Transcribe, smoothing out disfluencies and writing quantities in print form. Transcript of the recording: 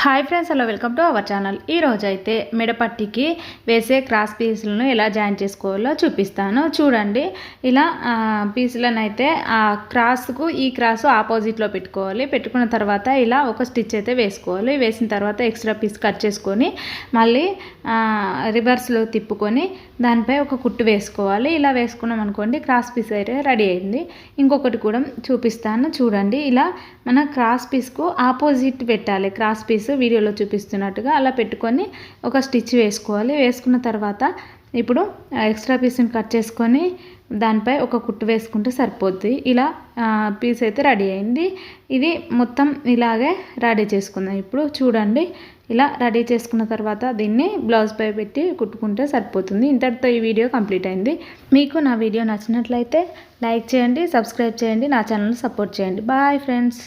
Hi friends, hello, welcome to our channel. ఈరోజు అయితే మెడపట్టికి వేసే క్రాస్ పీసులను ఎలా జాయిన్ చేసుకోవాలో చూపిస్తాను. చూడండి, ఇలా పీసులను అయితే ఆ క్రాస్కు ఈ క్రాస్ ఆపోజిట్లో పెట్టుకోవాలి. పెట్టుకున్న తర్వాత ఇలా ఒక స్టిచ్ అయితే వేసుకోవాలి. వేసిన తర్వాత ఎక్స్ట్రా పీస్ కట్ చేసుకొని మళ్ళీ రివర్స్లో తిప్పుకొని దానిపై ఒక కుట్టు వేసుకోవాలి. ఇలా వేసుకున్నాం అనుకోండి, క్రాస్ పీస్ అయితే రెడీ అయింది. ఇంకొకటి కూడా చూపిస్తాను. చూడండి, ఇలా మన క్రాస్ పీస్కు ఆపోజిట్ పెట్టాలి. క్రాస్ పీస్ వీడియోలో చూపిస్తున్నట్టుగా అలా పెట్టుకొని ఒక స్టిచ్ వేసుకోవాలి. వేసుకున్న తర్వాత ఇప్పుడు ఎక్స్ట్రా పీస్ని కట్ చేసుకొని దానిపై ఒక కుట్టు వేసుకుంటే సరిపోద్ది. ఇలా పీస్ అయితే రెడీ అయింది. ఇది మొత్తం ఇలాగే రెడీ చేసుకుందాం. ఇప్పుడు చూడండి, ఇలా రెడీ చేసుకున్న తర్వాత దీన్ని బ్లౌజ్ పై పెట్టి కుట్టుకుంటే సరిపోతుంది. ఇంతటితో ఈ వీడియో కంప్లీట్ అయింది. మీకు నా వీడియో నచ్చినట్లయితే లైక్ చేయండి, సబ్స్క్రైబ్ చేయండి, నా ఛానల్ని సపోర్ట్ చేయండి. Bye friends.